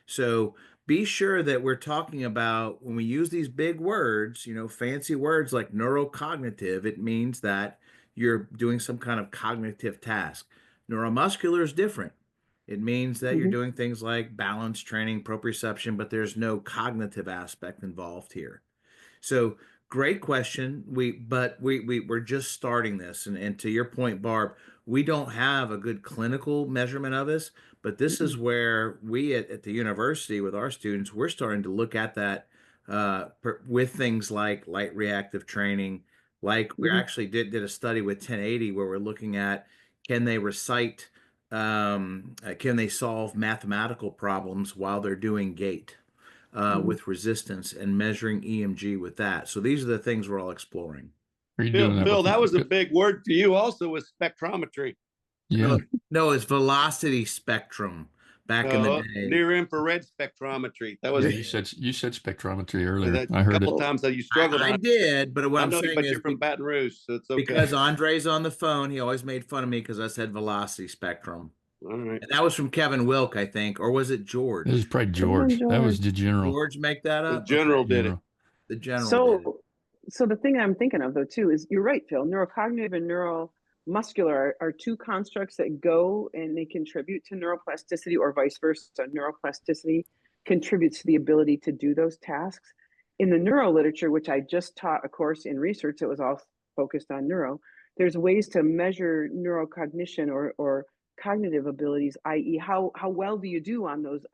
So be sure that we're talking about, when we use these big words, fancy words like neurocognitive, it means that you're doing some kind of cognitive task. Neuromuscular is different. It means that you're doing things like balance training, proprioception, but there's no cognitive aspect involved here. So great question. We're just starting this. And to your point, Barb, we don't have a good clinical measurement of this, but this is where we at the university with our students, we're starting to look at that with things like light reactive training. Like we actually did a study with 1080 where we're looking at, can they recite, can they solve mathematical problems while they're doing gait? With resistance, and measuring EMG with that. So these are the things we're all exploring. Are you doing Phil, that was a big word for you also, with spectrometry. Yeah. No, it's velocity spectrum back in the day. Near infrared spectrometry. That was you said spectrometry earlier. I heard a couple times that you struggled. I did, but what I'm saying but is, you're from Baton Rouge, so it's okay. Because Andre's on the phone, he always made fun of me because I said velocity spectrum. All right. And that was from Kevin Wilk, I think, or was it George? This is probably George. That was the general. George make that up? The general did it. The general So did it. So the thing I'm thinking of though too is you're right, Phil. Neurocognitive and neuromuscular are two constructs that go and they contribute to neuroplasticity or vice versa. Neuroplasticity contributes to the ability to do those tasks. In the neuro literature, which I just taught a course in research that was all focused on neuro, there's ways to measure neurocognition or cognitive abilities, i.e. how well do you do on those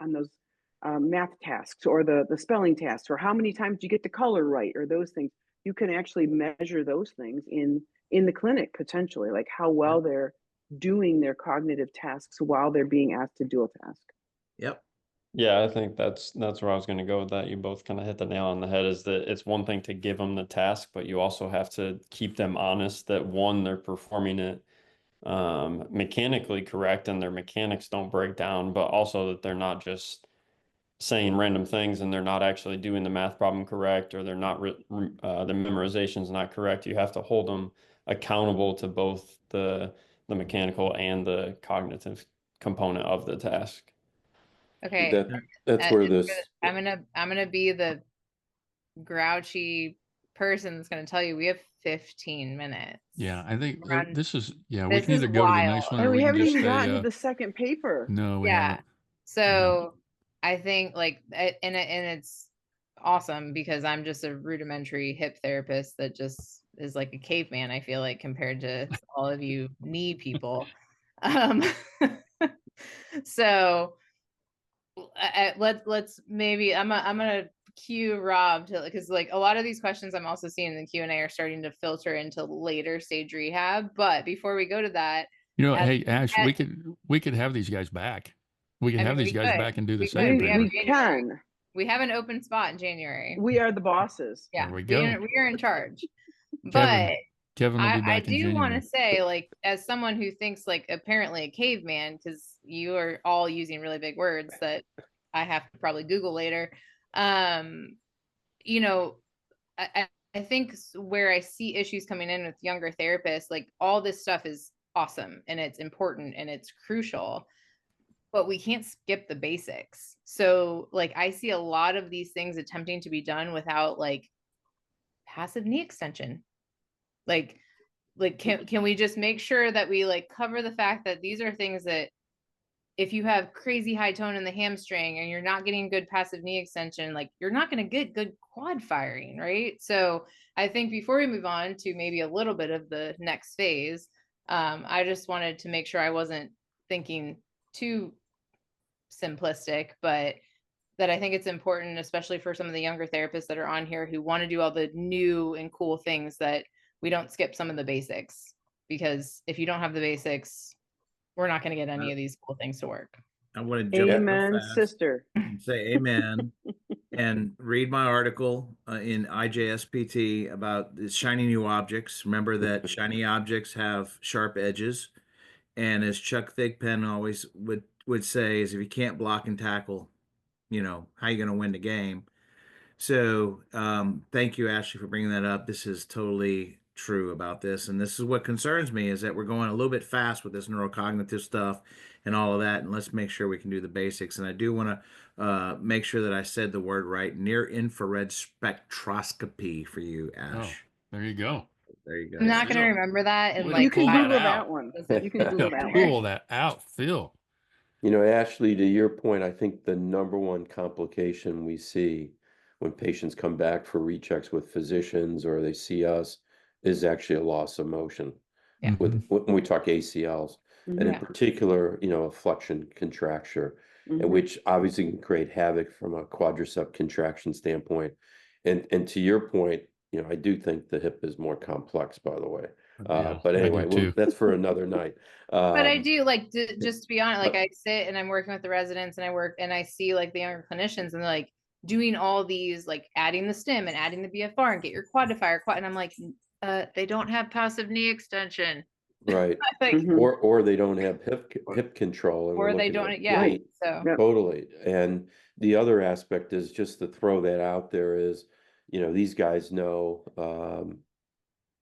math tasks or the spelling tasks, or how many times do you get the color right, or those things. You can actually measure those things in the clinic potentially, like how well they're doing their cognitive tasks while they're being asked to do a task. Yep. Yeah, I think that's where I was going to go with that. You both kind of hit the nail on the head, is that it's one thing to give them the task, but you also have to keep them honest that one, they're performing it mechanically correct and their mechanics don't break down, but also that they're not just saying random things and they're not actually doing the math problem correct, or they're not the memorization is not correct. You have to hold them accountable to both the mechanical and the cognitive component of the task. Okay. That's where this. I'm gonna be the grouchy person that's gonna tell you we have 15 minutes. Yeah, I think this is, yeah, we This can either is go to the next one And or we we can haven't just even say, gotten to the second paper. no, we Yeah. haven't. So I think like, and it's awesome because I'm just a rudimentary hip therapist that just is like a caveman, I feel like, compared to all of you knee people. So let's maybe I'm gonna cue Rob to, because like a lot of these questions I'm also seeing in the Q&A are starting to filter into later stage rehab. But before we go to that, hey Ash, we could have these guys back. We could have these guys back and do the second paper. We have an open spot in January. We are the bosses. Yeah, there we go. We are in charge. But Kevin will be back I in do January. want to say, like, as someone who thinks like apparently a caveman, because you are all using really big words that I have to probably Google later. You know, I think where I see issues coming in with younger therapists, like all this stuff is awesome and it's important and it's crucial, but we can't skip the basics. So like I see a lot of these things attempting to be done without like passive knee extension. Like can we just make sure that we like cover the fact that these are things that if you have crazy high tone in the hamstring and you're not getting good passive knee extension, like you're not going to get good quad firing, right? So I think before we move on to maybe a little bit of the next phase, I just wanted to make sure I wasn't thinking too simplistic, but that I think it's important, especially for some of the younger therapists that are on here who want to do all the new and cool things, that we don't skip some of the basics, because if you don't have the basics, we're not going to get any of these cool things to work. I want to jump amen, sister. And say amen and read my article in IJSPT about the shiny new objects. Remember that shiny objects have sharp edges. And as Chuck Thigpen always would say, is if you can't block and tackle, you know, how are you going to win the game? So thank you, Ashley, for bringing that up. This is totally true about this. And this is what concerns me, is that we're going a little bit fast with this neurocognitive stuff and all of that. And let's make sure we can do the basics. And I do want to make sure that I said the word right: near infrared spectroscopy for you, Ash. Oh, there you go. There you go. I'm not going to remember that. And like, you can Google that one. You can Google that one. Pull that out, Phil. You know, Ashley, to your point, I think the number one complication we see when patients come back for rechecks with physicians or they see us is actually a loss of motion. Yeah. When we talk ACLs, and in particular, you know, a flexion contracture, and which obviously can create havoc from a quadricep contraction standpoint. And to your point, you know, I do think the hip is more complex, by the way. But anyway, that's for another night. But I do like just to be honest, like I sit and I'm working with the residents and I see like the younger clinicians and they're like doing all these, like adding the stim and adding the BFR and get your quadifier and I'm like, they don't have passive knee extension. Right. Like, or they don't have hip control. And or they don't. Yeah. Right. So totally. And the other aspect is, just to throw that out there, is, you know, these guys know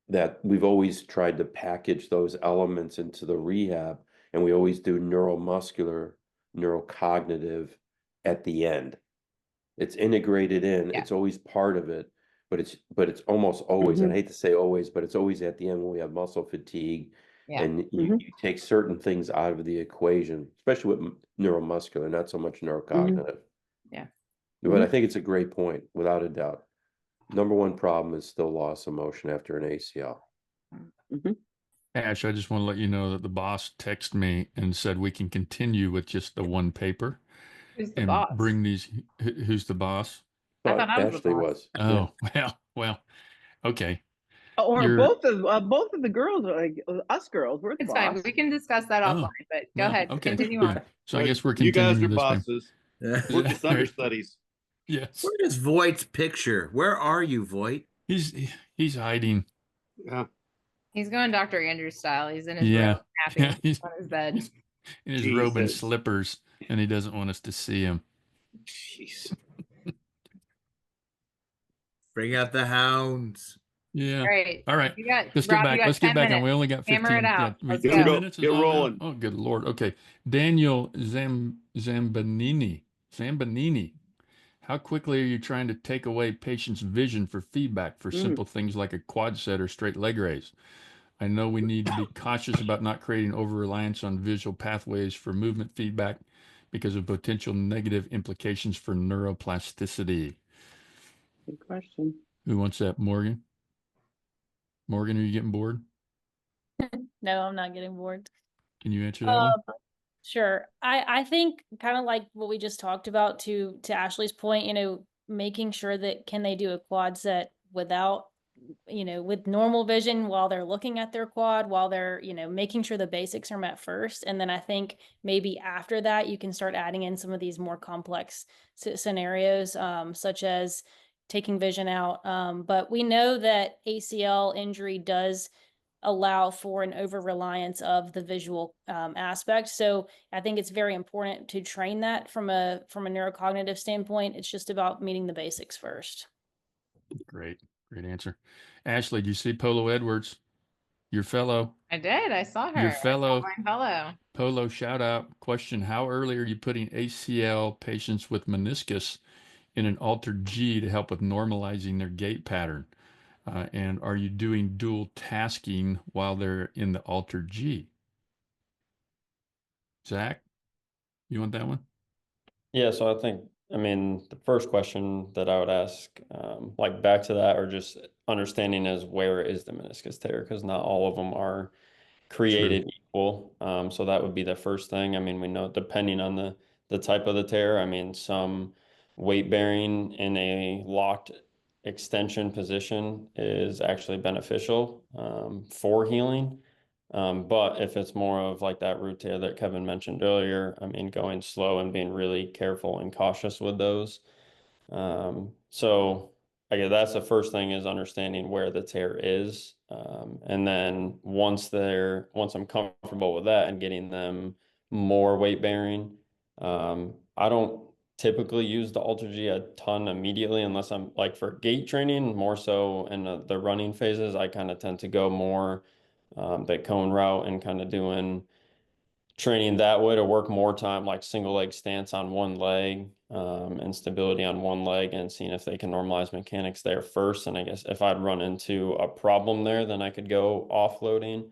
that we've always tried to package those elements into the rehab, and we always do neuromuscular, neurocognitive at the end. It's integrated in. It's always part of it. but it's almost always, and I hate to say always, but it's always at the end when we have muscle fatigue. Yeah. And you take certain things out of the equation, especially with neuromuscular, not so much neurocognitive. Yeah. But I think it's a great point, without a doubt. Number one problem is still loss of motion after an ACL. Ash, I just want to let you know that the boss texted me and said we can continue with just the one paper. Who's the and boss? bring these. Who's the boss? I thought I was the Ashley boss. was. Oh, well, okay. Or You're- both of the girls, like us girls, we're the It's boss. fine. We can discuss that offline, but go ahead. Okay. Continue Good. on. So I guess we're You continuing guys are this time. bosses. We're just understudies. Yes. Where is Voigt's picture? Where are you, Voight? He's hiding. Yeah. He's going Dr. Andrews style. He's in his Yeah. robe, napping Yeah, he's on his bed. in his robe and Jesus. slippers, and he doesn't want us to see him. Jeez. Bring out the hounds. Yeah. Right. All right. You got, Let's Rob, get back. you got Let's get 10 back on. minutes. We only got 15. Hammer it out. Yeah, Let's Here we 10 go. minutes is Get all we got? rolling. Oh, good Lord. Okay. Daniel Zambanini. How quickly are you trying to take away patients' vision for feedback for simple things like a quad set or straight leg raise? I know we need to be cautious about not creating over-reliance on visual pathways for movement feedback because of potential negative implications for neuroplasticity. Good question. Who wants that? Morgan? Morgan, are you getting bored? No, I'm not getting bored. Can you answer that one? Sure. I think kind of like what we just talked about to Ashley's point, making sure that can they do a quad set without, with normal vision while they're looking at their quad, while they're, making sure the basics are met first. And then I think maybe after that, you can start adding in some of these more complex scenarios, such as taking vision out. But we know that ACL injury does allow for an over-reliance of the visual aspect. So I think it's very important to train that from a neurocognitive standpoint. It's just about meeting the basics first. Great answer. Ashley, do you see Polo Edwards? Your fellow. I did. I saw her. Your I saw fellow. my fellow. Polo, shout out. Question, how early are you putting ACL patients with meniscus in an altered G to help with normalizing their gait pattern? And are you doing dual tasking while they're in the altered G? Zach, you want that one? Yeah, so the first question that I would ask, like back to that, or just understanding is where is the meniscus tear? Because not all of them are created equal. So that would be the first thing. We know depending on the type of the tear, some weight bearing in a locked extension position is actually beneficial for healing. But if it's more of like that root tear that Kevin mentioned earlier, going slow and being really careful and cautious with those. So I guess that's the first thing, is understanding where the tear is. And then once I'm comfortable with that and getting them more weight bearing, I don't typically use the Ultra G a ton immediately unless I'm like for gait training, more so in the running phases. I kind of tend to go more that cone route and kind of doing training that way to work more time, like single leg stance on one leg and stability on one leg, and seeing if they can normalize mechanics there first. And I guess if I'd run into a problem there, then I could go offloading.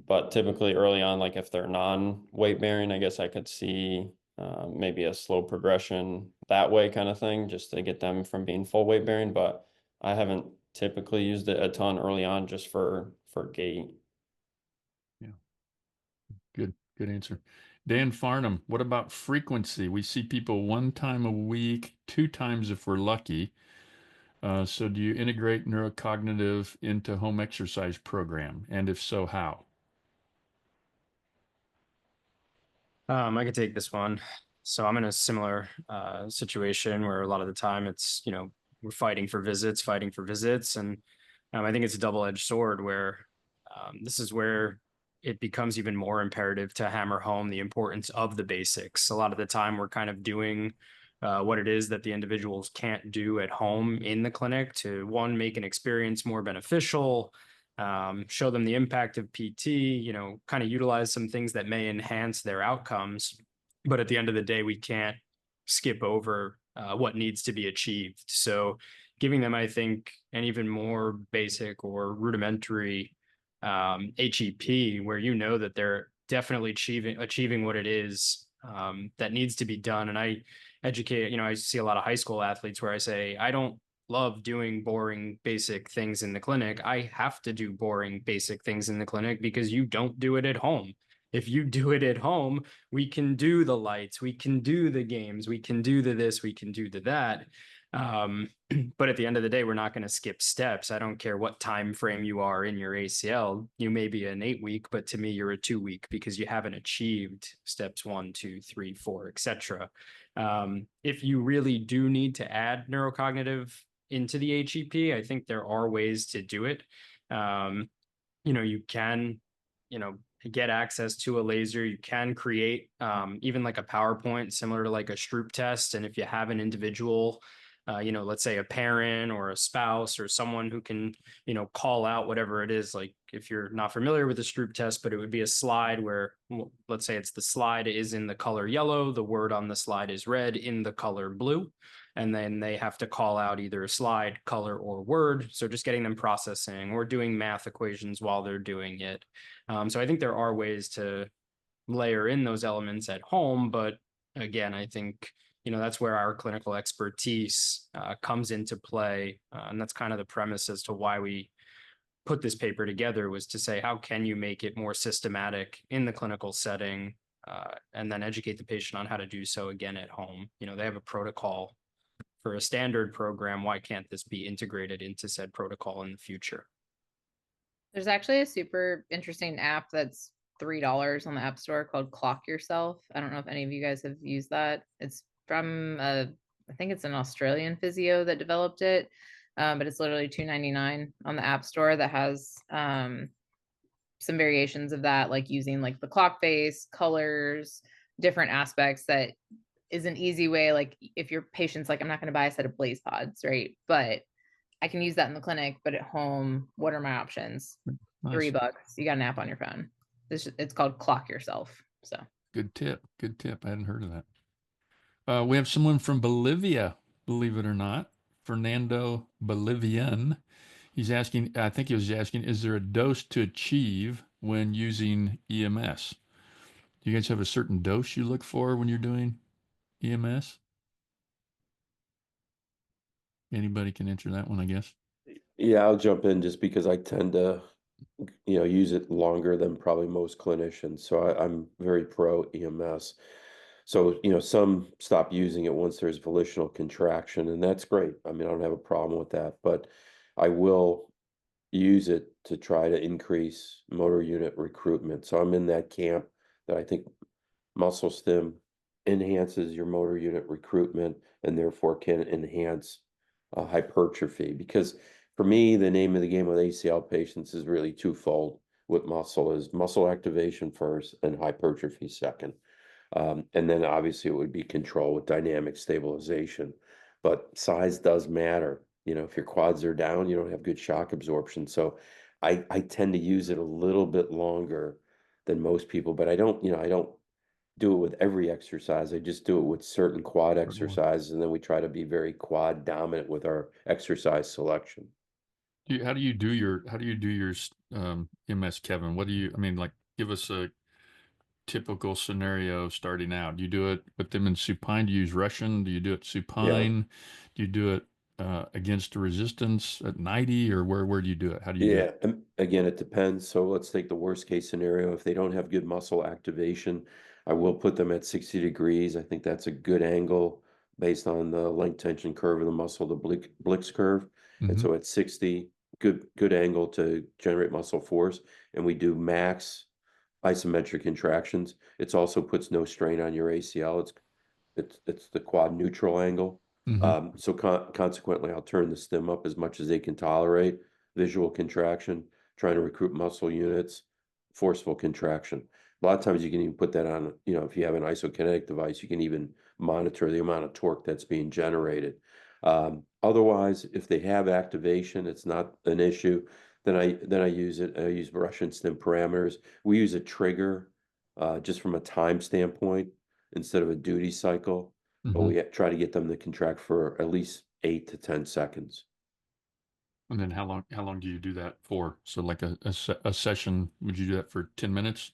But typically early on, like if they're non-weight bearing, I guess I could see maybe a slow progression that way kind of thing, just to get them from being full weight bearing. But I haven't typically used it a ton early on just for gait. Yeah. Good answer. Dan Farnham, what about frequency? We see people 1 time a week, 2 times if we're lucky. So do you integrate neurocognitive into home exercise program? And if so, how? I could take this one. So I'm in a similar situation where a lot of the time it's, we're fighting for visits. And I think it's a double-edged sword where this is where it becomes even more imperative to hammer home the importance of the basics. A lot of the time we're kind of doing what it is that the individuals can't do at home in the clinic to, one, make an experience more beneficial, show them the impact of PT, kind of utilize some things that may enhance their outcomes. But at the end of the day, we can't skip over what needs to be achieved. So giving them, I think, an even more basic or rudimentary HEP, where you know that they're definitely achieving what it is that needs to be done. And I educate, I see a lot of high school athletes where I say, I don't love doing boring, basic things in the clinic. I have to do boring, basic things in the clinic because you don't do it at home. If you do it at home, we can do the lights, we can do the games, we can do the this, we can do the that. But at the end of the day, we're not going to skip steps. I don't care what time frame you are in your ACL. You may be an 8-week, but to me, you're a 2-week because you haven't achieved steps 1, 2, 3, 4, etc. If you really do need to add neurocognitive into the HEP, I think there are ways to do it. You can, get access to a laser. You can create even like a PowerPoint similar to like a Stroop test. And if you have an individual, let's say a parent or a spouse or someone who can, call out whatever it is, like if you're not familiar with the Stroop test, but it would be a slide where, let's say it's the slide is in the color yellow, the word on the slide is red in the color blue. And then they have to call out either a slide, color, or word. So just getting them processing or doing math equations while they're doing it. So I think there are ways to layer in those elements at home. But again, I think, that's where our clinical expertise comes into play. And that's kind of the premise as to why we put this paper together, was to say, how can you make it more systematic in the clinical setting and then educate the patient on how to do so again at home. They have a protocol for a standard program. Why can't this be integrated into said protocol in the future? There's actually a super interesting app that's $3 on the App Store called Clock Yourself. I don't know if any of you guys have used that. It's from I think it's an Australian physio that developed it, but it's literally $2.99 on the App Store. That has some variations of that, like using like the clock face, colors, different aspects. That is an easy way. Like if your patient's like, I'm not going to buy a set of Blaze Pods, right? But I can use that in the clinic, but at home, what are my options? Nice. $3. You got an app on your phone. It's called Clock Yourself. So good tip. Good tip. I hadn't heard of that. We have someone from Bolivia, believe it or not, Fernando Bolivian. He's asking, I think he was asking, is there a dose to achieve when using EMS? Do you guys have a certain dose you look for when you're doing EMS? Anybody can answer that one, I guess. Yeah, I'll jump in just because I tend to, use it longer than probably most clinicians. So I'm very pro EMS. So, some stop using it once there's volitional contraction, and that's great. I mean, I don't have a problem with that, but I will use it to try to increase motor unit recruitment. So I'm in that camp that I think muscle stim enhances your motor unit recruitment and therefore can enhance hypertrophy. Because for me, the name of the game with ACL patients is really twofold. With muscle is muscle activation first and hypertrophy second. And then obviously it would be control with dynamic stabilization. But size does matter. If your quads are down, you don't have good shock absorption. So I tend to use it a little bit longer than most people, but I don't do it with every exercise. I just do it with certain quad exercises, and then we try to be very quad dominant with our exercise selection. How do you do your MS, Kevin? Give us a typical scenario starting out. Do you do it with them in supine? Do you use Russian? Do you do it supine? Yeah. Do you do it against the resistance at 90, or where do you do it? How do you do it? Yeah, again, it depends. So let's take the worst case scenario. If they don't have good muscle activation, I will put them at 60 degrees. I think that's a good angle based on the length tension curve of the muscle, the Blix curve. And so at 60, good angle to generate muscle force. And we do max isometric contractions. It also puts no strain on your ACL. It's the quad neutral angle. So consequently, I'll turn the stim up as much as they can tolerate. Visual contraction, trying to recruit muscle units, forceful contraction. A lot of times you can even put that on, if you have an isokinetic device, you can even monitor the amount of torque that's being generated. Otherwise, if they have activation, it's not an issue. Then I use it. I use Russian stim parameters. We use a trigger just from a time standpoint instead of a duty cycle. But we try to get them to contract for at least 8 to 10 seconds. And then how long do you do that for? So like a session, would you do that for 10 minutes?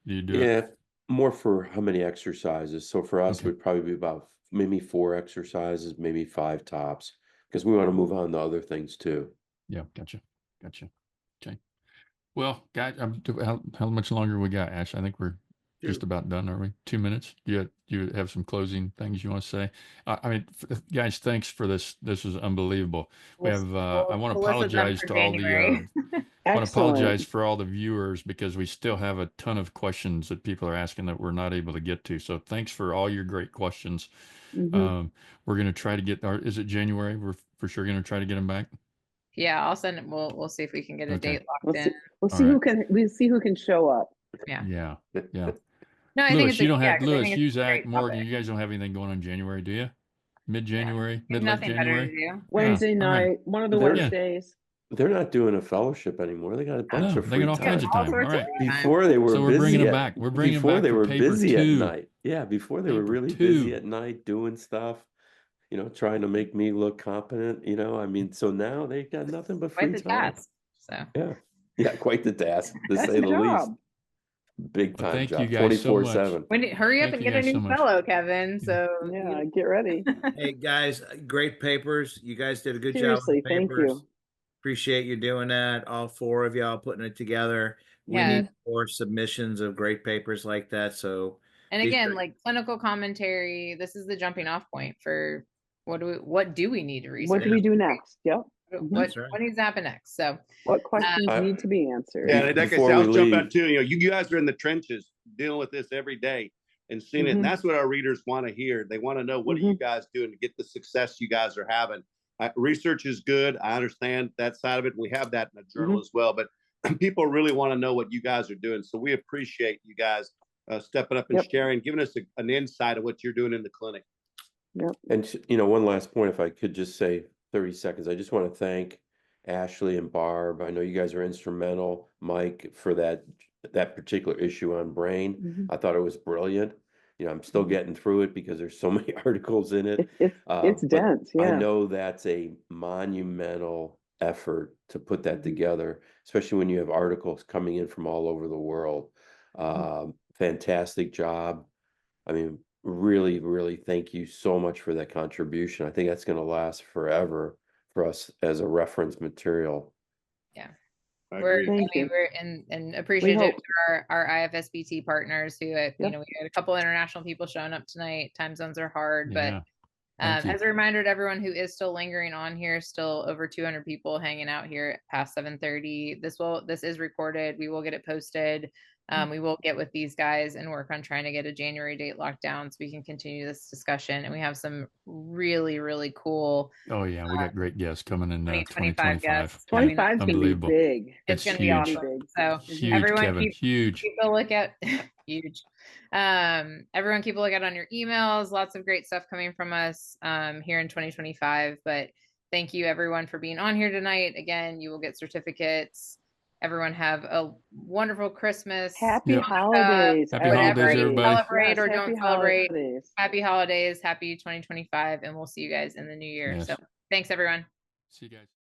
Do you do it? Yeah, more for how many exercises. So for us, it Okay. would probably be about maybe 4 exercises, maybe 5 tops, because we want to move on to other things too. Yeah, gotcha. Okay. Well, guys, how much longer we got, Ash? I think we're just about done, are we? 2 minutes? You have some closing things you want to say? I mean, guys, thanks for this. This is unbelievable. We have. I want to we'll list them apologize for to all January. the. I want to apologize Excellent. for all the viewers because we still have a ton of questions that people are asking that we're not able to get to. So thanks for all your great questions. Mhm. We're going to try to get is it January? We're for sure going to try to get them back. Yeah, I'll send it. We'll see if we can get a Okay. date locked in. We'll All see right. we'll see who can show up. Yeah. Yeah. No, I think Lewis, it's you don't have 'cause I Lewis, think it's a Hughes, great Morgan. topic. You guys don't have anything going on in January, do you? Mid-January, We have mid-late nothing better to January. do. Wednesday all right. night, one of the They're- Wednesdays. They're not doing a fellowship anymore. They got a bunch No, of they free got all kinds of All time. All sorts of right. free time. Before they were So we're busy bringing them at- back. We're bringing them before back they for were paper busy at 2. night. Yeah, before they were Paper really 2. busy at night doing stuff, trying to make me look competent, I mean, so now they got nothing but Quite free the time. task. So Yeah, quite the task, to That's say a the least. job. Big Well, time thank you job, guys so much. 24/7. hurry up Thank and you get a guys new so much. fellow, Kevin. So Yeah, get ready. Hey guys, great papers. You guys did a good job Seriously, with the thank papers. you. Appreciate you doing that. All 4 of y'all putting it together. We Yeah. need more submissions of great papers like that. So and these again, are- like clinical commentary, this is the jumping off point for what do we need to research? What do we do next? Yep. What needs to happen next? So What questions need to be answered? Yeah, and like I Before said, we I'll jump leave- out too. You guys are in the trenches dealing with this every day and seeing it. And that's what our readers want to hear. They want to know, what are you guys doing to get the success you guys are having? Research is good. I understand that side of it. We have that in the journal as well, but people really want to know what you guys are doing. So we appreciate you guys stepping up and sharing, giving us an insight of what you're doing in the clinic. Yep. And, one last point, if I could just say 30 seconds, I just want to thank Ashley and Barb. I know you guys are instrumental, Mike, for that particular issue on brain. I thought it was brilliant. I'm still getting through it because there's so many articles in it. It's but dense. Yeah. I know that's a monumental effort to put that together, especially when you have articles coming in from all over the world. Fantastic job. I mean, really, really thank you so much for that contribution. I think that's going to last forever for us as a reference material. Yeah. Thank you. We're and appreciative to our IFSBT partners who, we had a couple international people showing up tonight. Time zones are hard, but as a reminder to everyone who is still lingering on here, still over 200 people hanging out here at past 7:30. This is recorded. We will get it posted. We will get with these guys and work on trying to get a January date locked down so we can continue this discussion. And we have some really, really cool. Oh yeah, we got great guests coming in 2025 guests. 25 is going to be big. It's going to be awesome. So huge, everyone Kevin, huge. Keep a look at huge. Everyone keep a look at on your emails. Lots of great stuff coming from us here in 2025. But thank you everyone for being on here tonight. Again, you will get certificates. Everyone have a wonderful Christmas. Happy holidays. Happy Whatever holidays, you everybody. celebrate or don't celebrate. Holidays. Happy holidays. Happy 2025. And we'll see you guys in the new year. Yes. So thanks everyone. See you guys.